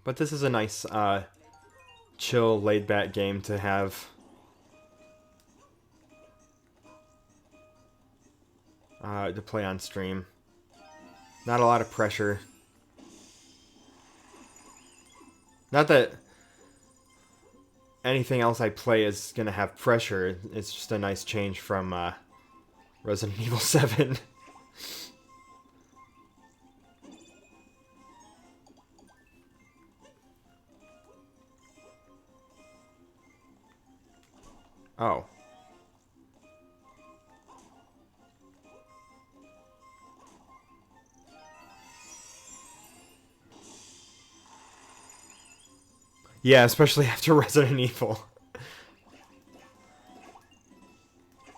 But this is a nice, chill, laid-back game to have. To play on stream. Not a lot of pressure. Not that anything else I play is gonna have pressure. It's just a nice change from Resident Evil 7. Oh. Yeah, especially after Resident Evil.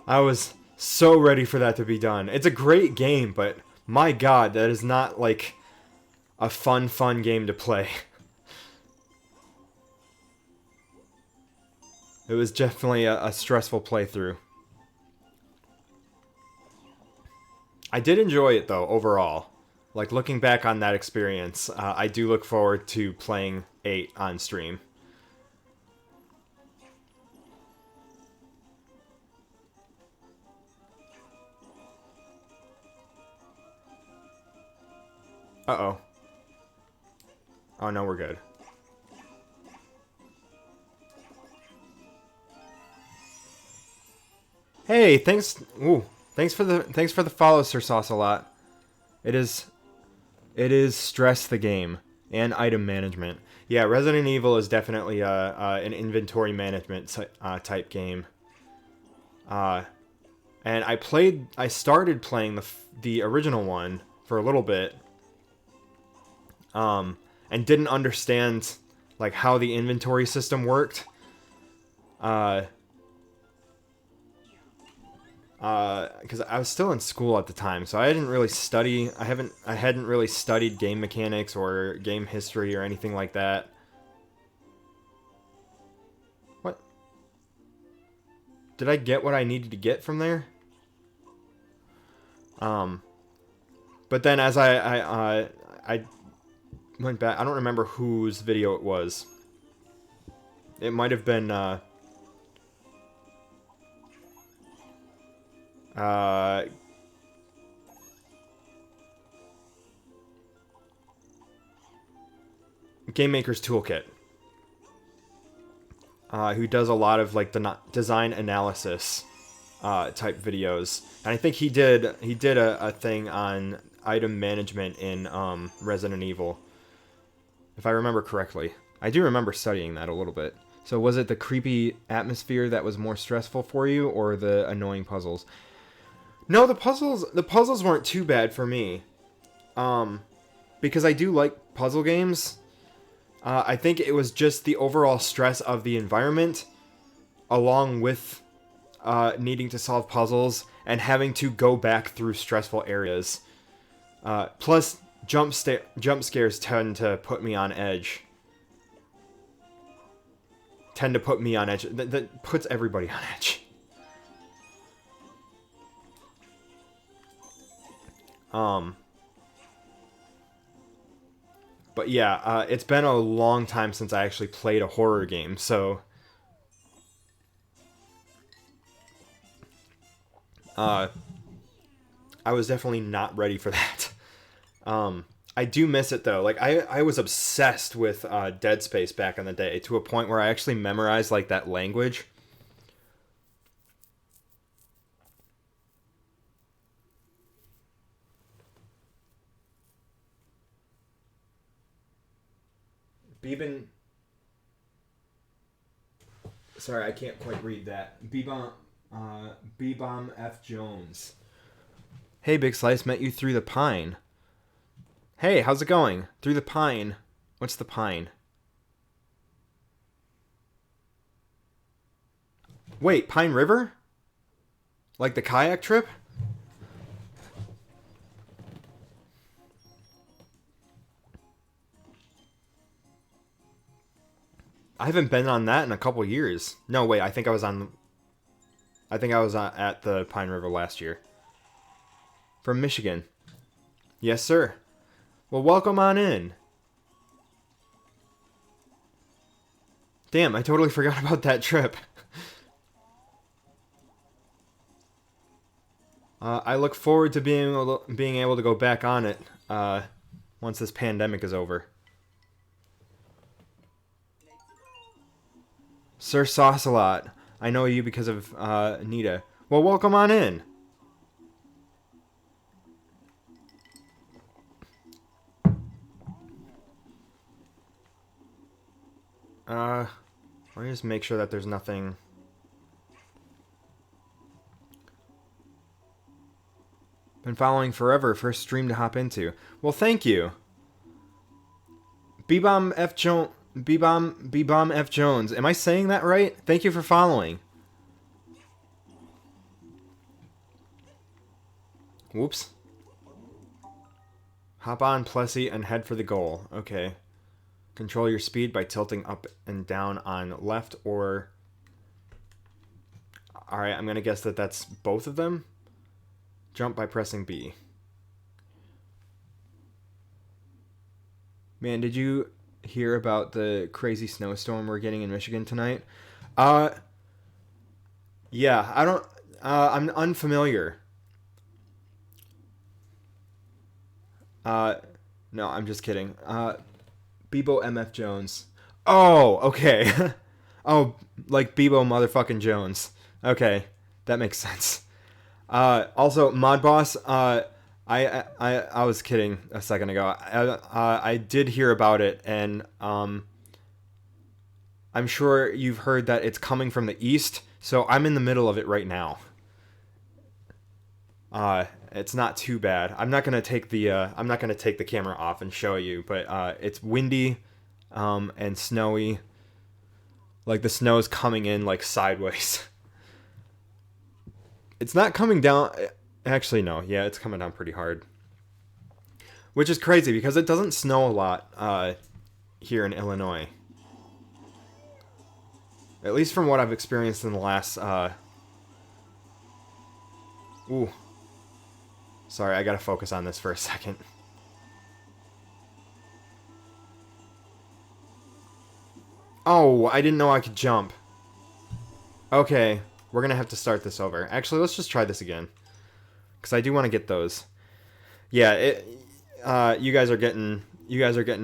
I was so ready for that to be done. It's a great game, but my god, that is not like a fun game to play. It was definitely a stressful playthrough. I did enjoy it though, overall. Like, looking back on that experience, I do look forward to playing 8 on stream. Uh-oh. Oh, no, we're good. Hey, thanks. Ooh, thanks for the follow, Sir Sauce a lot. It is stress the game and item management. Yeah, Resident Evil is definitely an inventory management type game. And I started playing the original one for a little bit. And didn't understand like how the inventory system worked. Because I was still in school at the time, so I didn't really study. I hadn't really studied game mechanics or game history or anything like that. What? Did I get what I needed to get from there? But then as I went back, I don't remember whose video it was. It might have been Game Maker's Toolkit, who does a lot of like the design analysis type videos, and I think he did a thing on item management in Resident Evil, if I remember correctly. I do remember studying that a little bit. So was it the creepy atmosphere that was more stressful for you, or the annoying puzzles? No, the puzzles weren't too bad for me. Because I do like puzzle games. I think it was just the overall stress of the environment, along with needing to solve puzzles and having to go back through stressful areas. Plus, jump scares tend to put me on edge. That puts everybody on edge. But yeah, it's been a long time since I actually played a horror game, so I was definitely not ready for that. I do miss it though. Like I was obsessed with Dead Space back in the day, to a point where I actually memorized like that language. Beban. Sorry, I can't quite read that. Bebom F. Jones. Hey, Big Slice, met you through the pine. Hey, how's it going? Through the pine. What's the pine? Wait, Pine River? Like the kayak trip? I haven't been on that in a couple years. No, wait, I think I was at the Pine River last year. From Michigan. Yes, sir. Well, welcome on in. Damn, I totally forgot about that trip. I look forward to being able to go back on it once this pandemic is over. Sir Saucelot, I know you because of Nita. Well, welcome on in. Let me just make sure that there's nothing. Been following forever. First stream to hop into. Well, thank you. B-Bomb F. Jones. Am I saying that right? Thank you for following. Whoops. Hop on, Plessy, and head for the goal. Okay. Control your speed by tilting up and down on left or... Alright, I'm going to guess that that's both of them. Jump by pressing B. Man, did you hear about the crazy snowstorm we're getting in Michigan tonight? Yeah, I don't... I'm unfamiliar. No, I'm just kidding. Bebo MF Jones. Oh, okay. Oh, like Bebo motherfucking Jones. Okay, that makes sense. Also, Mod Boss. I was kidding a second ago. I did hear about it, and I'm sure you've heard that it's coming from the east. So I'm in the middle of it right now. It's not too bad. I'm not gonna take the camera off and show you, but it's windy, and snowy. Like the snow's coming in like sideways. It's not coming down. Actually, no. Yeah, it's coming down pretty hard. Which is crazy because it doesn't snow a lot here in Illinois. At least from what I've experienced in the last... Ooh. Sorry, I gotta focus on this for a second. Oh, I didn't know I could jump. Okay, we're gonna have to start this over. Actually, let's just try this again. Because I do want to get those. Yeah, you guys are getting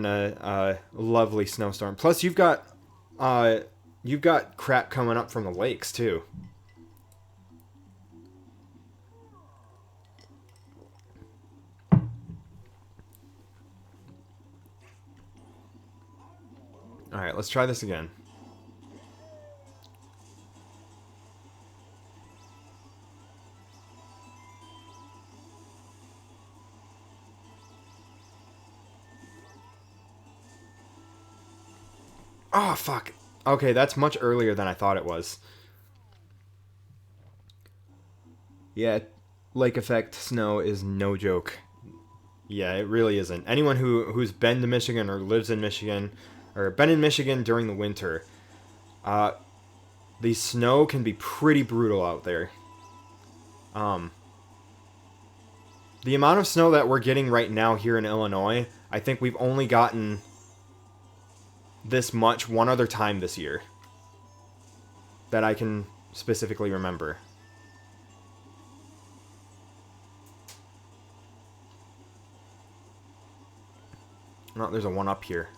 a lovely snowstorm. Plus, you've got crap coming up from the lakes too. All right, let's try this again. Oh, fuck. Okay, that's much earlier than I thought it was. Yeah, lake effect snow is no joke. Yeah, it really isn't. Anyone who's been to Michigan or lives in Michigan or been in Michigan during the winter, the snow can be pretty brutal out there. The amount of snow that we're getting right now here in Illinois, I think we've only gotten this much one other time this year that I can specifically remember. Oh, there's a one up here.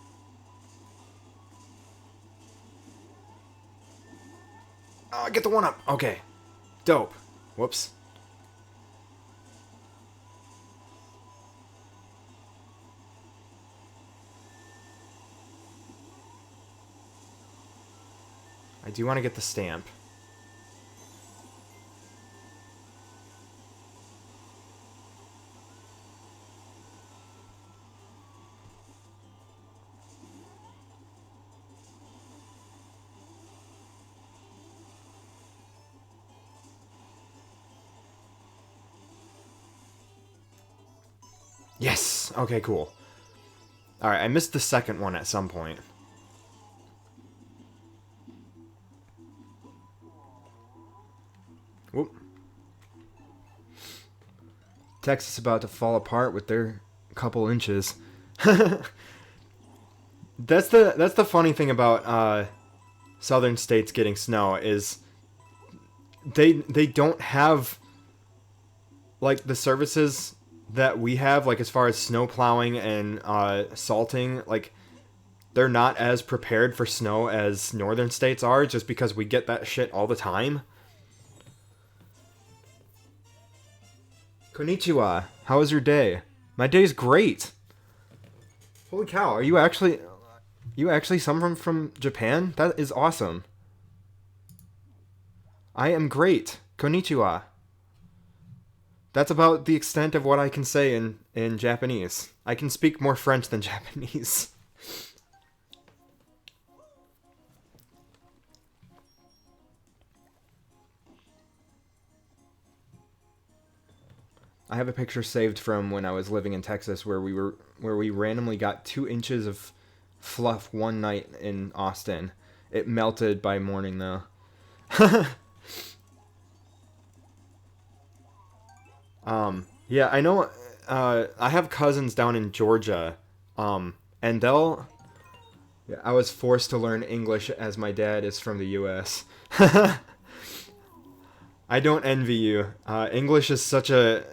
Oh, get the one up. Okay. Dope. Whoops. I do want to get the stamp. Yes! Okay, cool. Alright, I missed the second one at some point. Whoop. Texas about to fall apart with their couple inches. That's the funny thing about southern states getting snow is they don't have like the services that we have, like as far as snow plowing and salting. Like they're not as prepared for snow as northern states are, just because we get that shit all the time. Konnichiwa. How was your day? My day's great. Holy cow, are you actually someone from Japan? That is awesome. I am great. Konnichiwa. That's about the extent of what I can say in Japanese. I can speak more French than Japanese. I have a picture saved from when I was living in Texas where we randomly got 2 inches of fluff one night in Austin. It melted by morning though. Yeah, I know. I have cousins down in Georgia, and they'll. Yeah, I was forced to learn English as my dad is from the U.S. I don't envy you. English is such a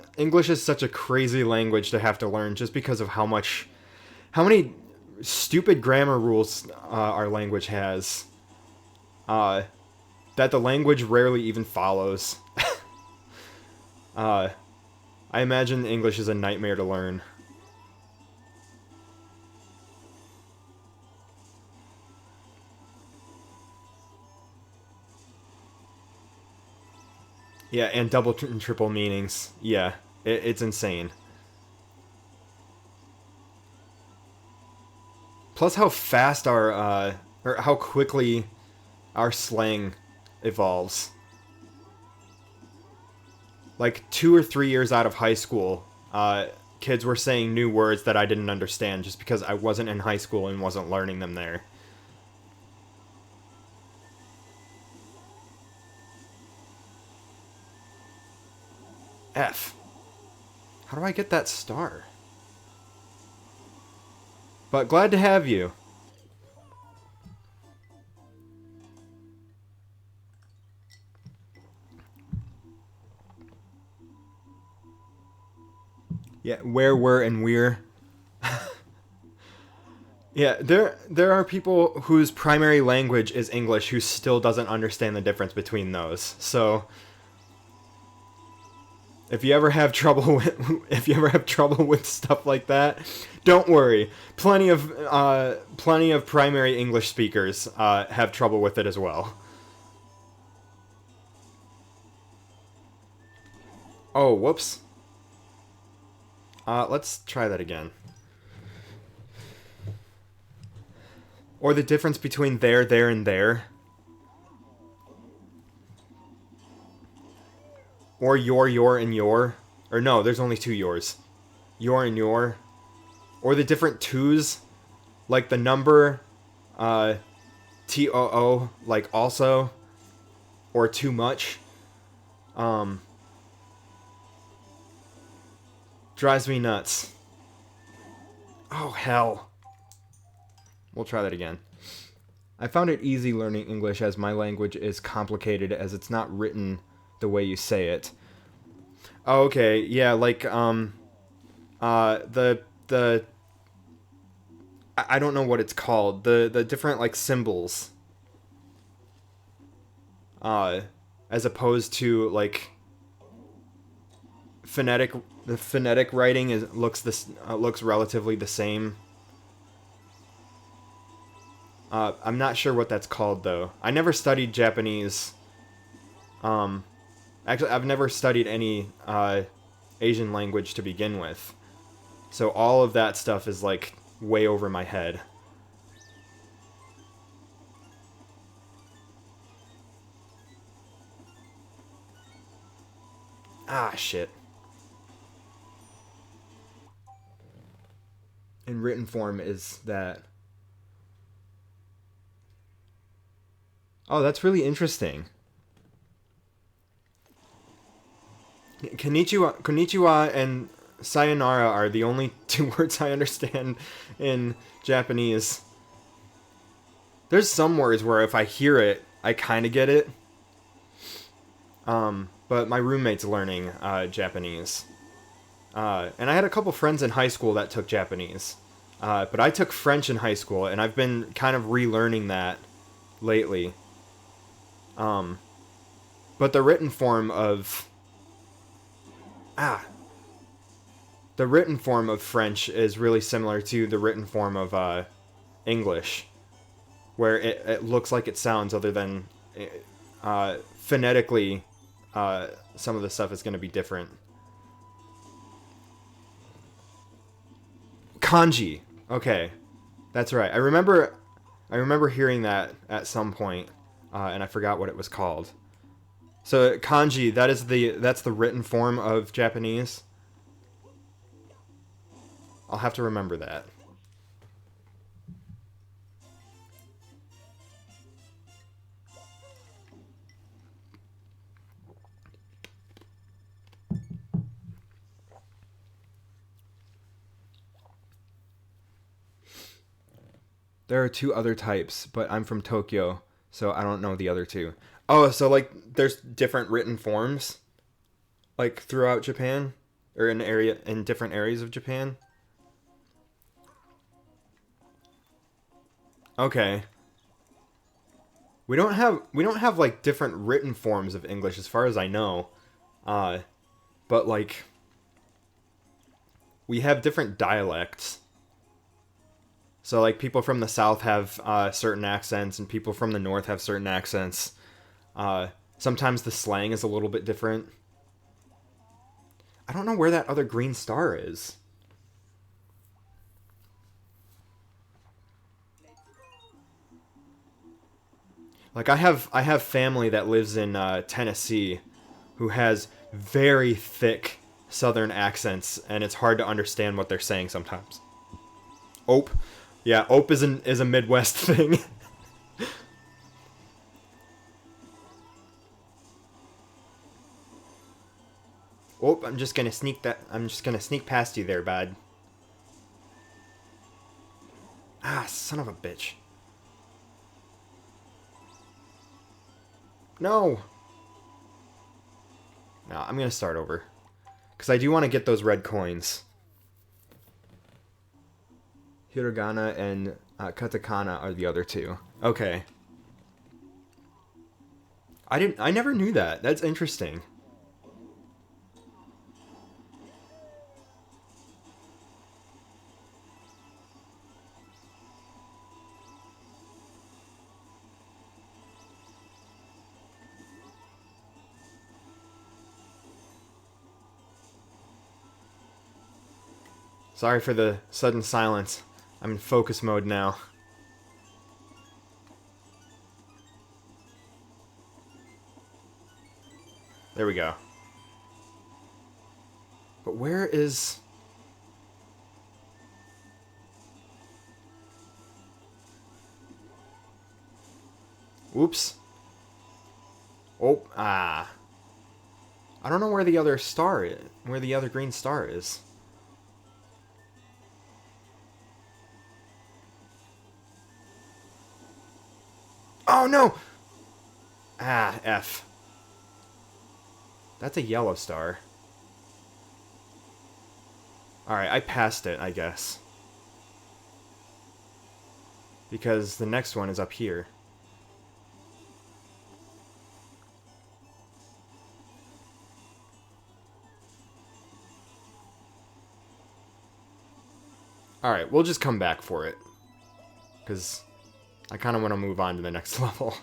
crazy language to have to learn, just because of how many stupid grammar rules our language has. That the language rarely even follows. I imagine English is a nightmare to learn. Yeah, and double and triple meanings. Yeah, it's insane. Plus how fast or how quickly our slang evolves. Like 2 or 3 years out of high school, kids were saying new words that I didn't understand just because I wasn't in high school and wasn't learning them there. F. How do I get that star? But glad to have you. Yeah, where, were, and we're. Yeah, there are people whose primary language is English who still doesn't understand the difference between those. So if you ever have trouble with stuff like that, don't worry. Plenty of primary English speakers have trouble with it as well. Oh, whoops. Let's try that again. Or the difference between there, and there. Or your, and your. Or no, there's only 2 yours. Your and your. Or the different twos. Like the number, TOO, like also. Or too much. Drives me nuts. Oh, hell. We'll try that again. I found it easy learning English as my language is complicated as it's not written the way you say it. Oh, okay, yeah, like, the I don't know what it's called. The different, like, symbols. As opposed to, like, the phonetic writing looks relatively the same. I'm not sure what that's called though. I never studied Japanese. Actually, I've never studied any Asian language to begin with, so all of that stuff is like way over my head. Ah, shit. In written form is that. Oh, that's really interesting. Konnichiwa and sayonara are the only 2 words I understand in Japanese. There's some words where if I hear it, I kind of get it. But my roommate's learning Japanese. And I had a couple friends in high school that took Japanese. But I took French in high school, and I've been kind of relearning that lately. But the written form of... The written form of French is really similar to the written form of English, where it looks like it sounds, other than phonetically, some of the stuff is going to be different. Kanji. Okay, that's right. I remember hearing that at some point, and I forgot what it was called. So kanji, that's the written form of Japanese. I'll have to remember that. There are two other types, but I'm from Tokyo, so I don't know the other two. Oh, so like there's different written forms, like throughout Japan, or in different areas of Japan. Okay. We don't have like different written forms of English as far as I know. But like we have different dialects. So like people from the south have certain accents, and people from the north have certain accents. Sometimes the slang is a little bit different. I don't know where that other green star is. Like I have family that lives in Tennessee, who has very thick southern accents, and it's hard to understand what they're saying sometimes. Ope. Yeah, ope is a Midwest thing. Oh, I'm just gonna sneak past you there, bud. Ah, son of a bitch. No. No, I'm gonna start over. Because I do want to get those red coins. Hiragana and katakana are the other two. Okay. I never knew that. That's interesting. Sorry for the sudden silence. I'm in focus mode now. There we go. But where is... Oops. Oh, I don't know where the other star is. Where the other green star is. Oh no! F. That's a yellow star. Alright, I passed it, I guess. Because the next one is up here. Alright, we'll just come back for it. Because I kind of want to move on to the next level.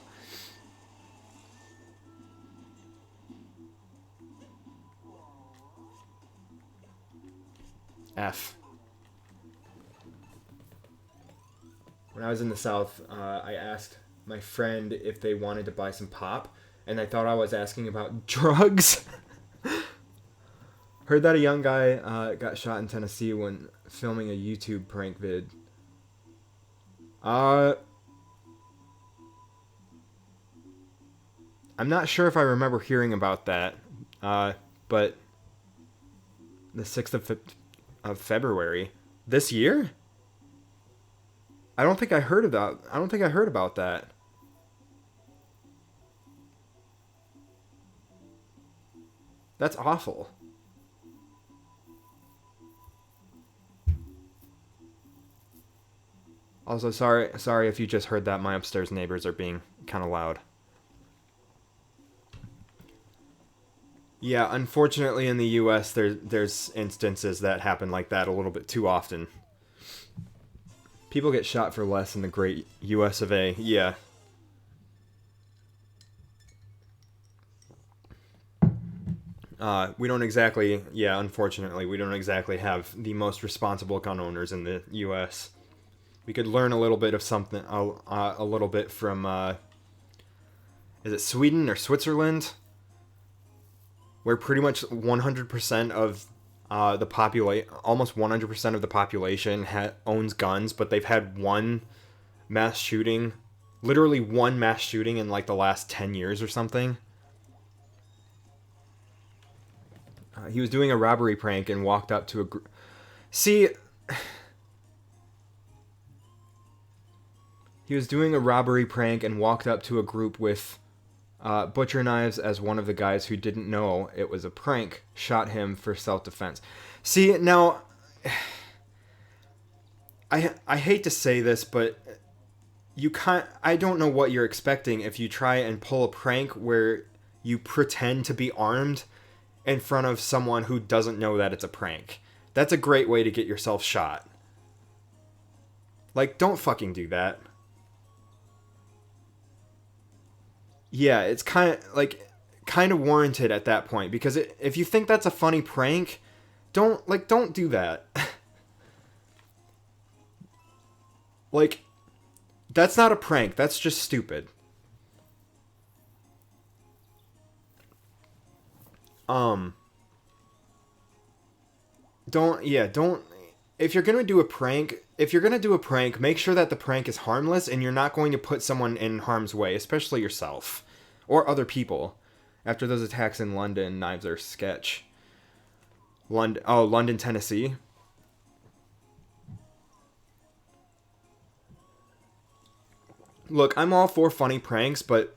F. When I was in the South, I asked my friend if they wanted to buy some pop, and they thought I was asking about drugs. Heard that a young guy got shot in Tennessee when filming a YouTube prank vid. I'm not sure if I remember hearing about that, but the 6th of February this year? I don't think I heard about. I don't think I heard about that. That's awful. Also, sorry if you just heard that. My upstairs neighbors are being kind of loud. Yeah, unfortunately, in the U.S., there's instances that happen like that a little bit too often. People get shot for less in the great U.S. of A. Yeah. We don't exactly, yeah, unfortunately, we don't exactly have the most responsible gun owners in the U.S. We could learn a little bit of something, a little bit from, is it Sweden or Switzerland? Where pretty much 100% of almost 100% of the population owns guns, but they've had one mass shooting, literally one mass shooting in like the last 10 years or something. He was doing a robbery prank and walked up to a group. See, he was doing a robbery prank and walked up to a group with butcher knives as one of the guys who didn't know it was a prank shot him for self-defense. See, now, I hate to say this, but I don't know what you're expecting if you try and pull a prank where you pretend to be armed in front of someone who doesn't know that it's a prank. That's a great way to get yourself shot. Like, don't fucking do that. Yeah, it's kind of warranted at that point, because if you think that's a funny prank, don't do that. Like, that's not a prank. That's just stupid. Don't, if you're gonna do a prank, make sure that the prank is harmless and you're not going to put someone in harm's way, especially yourself or other people. After those attacks in London, knives are sketch. London, Tennessee. Look, I'm all for funny pranks, but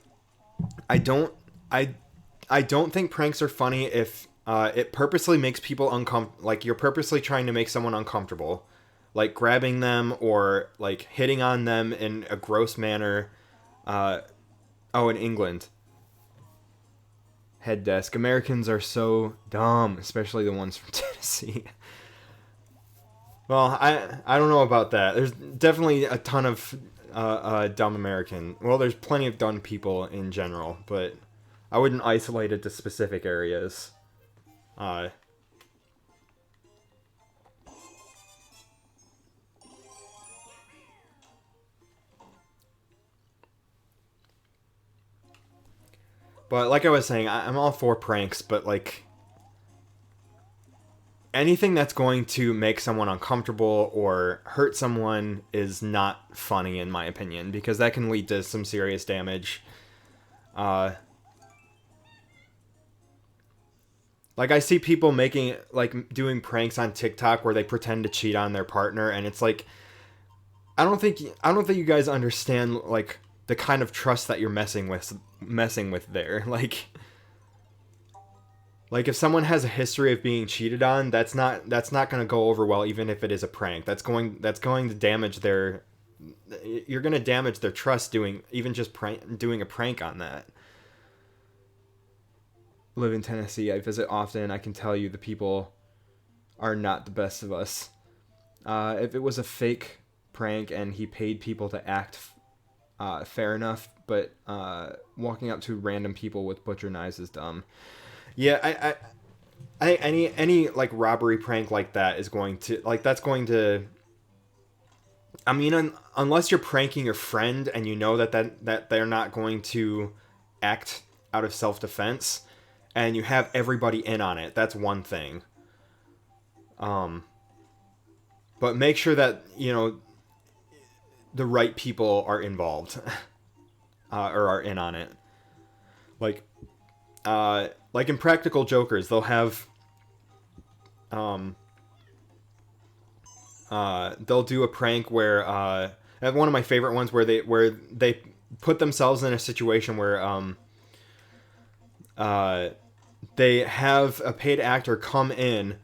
I don't I I don't think pranks are funny if it purposely makes people uncomfortable. Like, you're purposely trying to make someone uncomfortable, like grabbing them or like hitting on them in a gross manner. In England, head desk. Americans are so dumb, especially the ones from Tennessee. Well, I don't know about that. There's definitely a ton of dumb American. Well, there's plenty of dumb people in general, but I wouldn't isolate it to specific areas. But like I was saying, I'm all for pranks, but like anything that's going to make someone uncomfortable or hurt someone is not funny in my opinion, because that can lead to some serious damage. Like, I see people doing pranks on TikTok where they pretend to cheat on their partner, and it's like, I don't think you guys understand like the kind of trust that you're messing with there. Like if someone has a history of being cheated on, that's not going to go over well, even if it is a prank. That's going to damage their. You're going to damage their trust doing a prank on that. Live in Tennessee. I visit often. I can tell you the people are not the best of us. If it was a fake prank and he paid people to act fair enough, but walking up to random people with butcher knives is dumb. Yeah, any like robbery prank like that is going to that's going to. I mean, unless you're pranking your friend and you know that they're not going to act out of self-defense, and you have everybody in on it, that's one thing. But make sure that the right people are involved, or are in on it. Like in Practical Jokers, they'll have they'll do a prank where one of my favorite ones where they put themselves in a situation where they have a paid actor come in.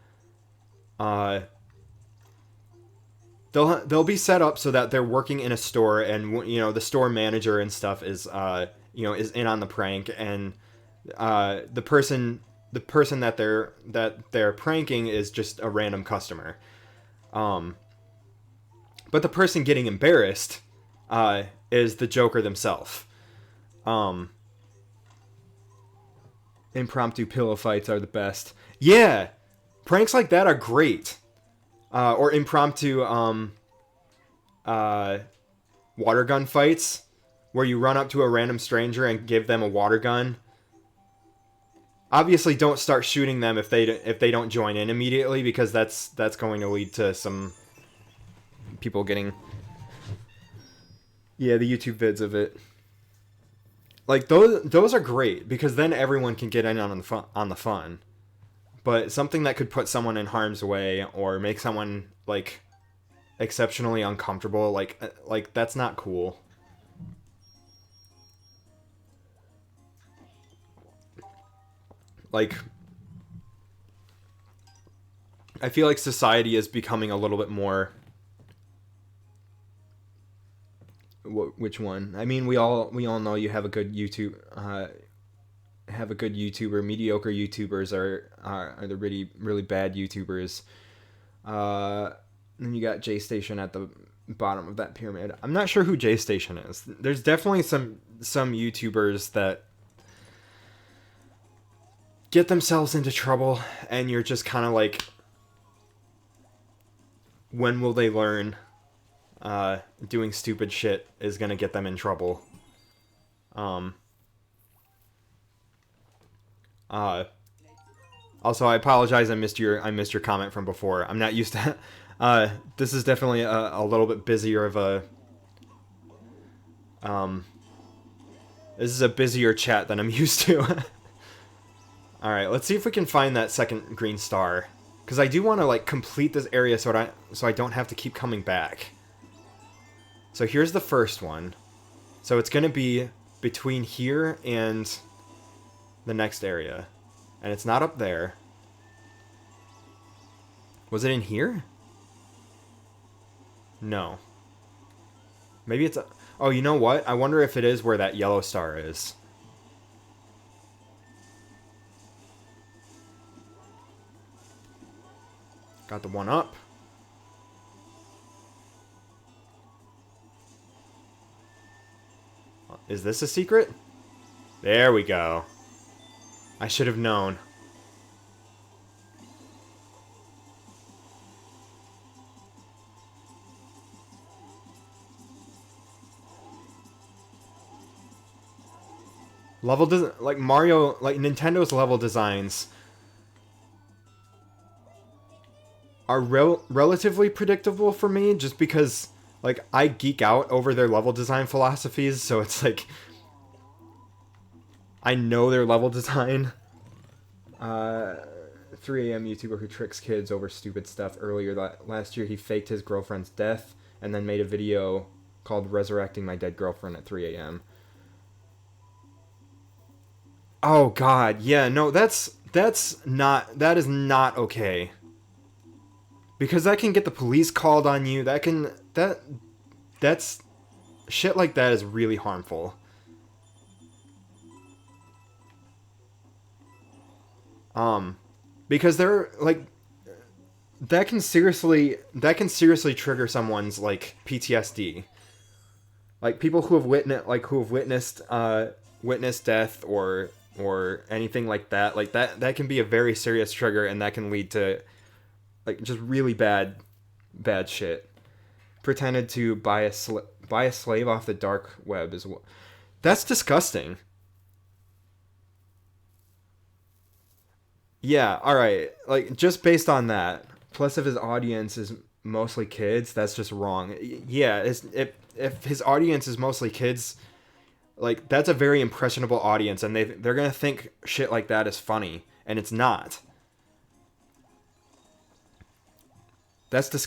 They'll be set up so that they're working in a store, and the store manager and stuff is is in on the prank, and the person that they're pranking is just a random customer. But the person getting embarrassed is the Joker themselves. Impromptu pillow fights are the best. Yeah, pranks like that are great. Or impromptu water gun fights, where you run up to a random stranger and give them a water gun. Obviously, don't start shooting them if they don't join in immediately, because that's going to lead to some people getting the YouTube vids of it. Like those are great, because then everyone can get in on the fun. But something that could put someone in harm's way or make someone like exceptionally uncomfortable, like that's not cool. Like, I feel like society is becoming a little bit more. Which one? I mean, we all know you have a good YouTuber. Mediocre YouTubers are the really bad YouTubers. Then you got J Station at the bottom of that pyramid. I'm not sure who J Station is. There's definitely some YouTubers that get themselves into trouble, and you're just kind of like, when will they learn? Doing stupid shit is gonna get them in trouble. Also, I apologize. I missed your comment from before. I'm not used to. This is definitely a little bit busier of a. This is a busier chat than I'm used to. All right, let's see if we can find that second green star, because I do want to like complete this area so I don't have to keep coming back. So here's the first one. So it's gonna be between here and the next area. And it's not up there. Was it in here? No. Maybe it's... Oh, you know what? I wonder if it is where that yellow star is. Got the one up. Is this a secret? There we go. I should have known. Like Mario, like Nintendo's level designs are relatively predictable for me, just because like I geek out over their level design philosophies, so it's like I know their level design. 3 a.m. YouTuber who tricks kids over stupid stuff. Earlier last year, he faked his girlfriend's death and then made a video called "Resurrecting My Dead Girlfriend at 3 a.m." Oh God, yeah, no, that is not okay. Because that can get the police called on you. That's shit like that is really harmful. Because they're like, that can seriously trigger someone's like PTSD. Like people who have witnessed death or anything like that. Like that can be a very serious trigger, and that can lead to like just really bad shit. Pretended to buy a slave off the dark web as well. That's disgusting. Yeah, alright. Like, just based on that, plus if his audience is mostly kids, that's just wrong. Yeah, if his audience is mostly kids, like, that's a very impressionable audience, and they're gonna think shit like that is funny, and it's not. That's disgusting.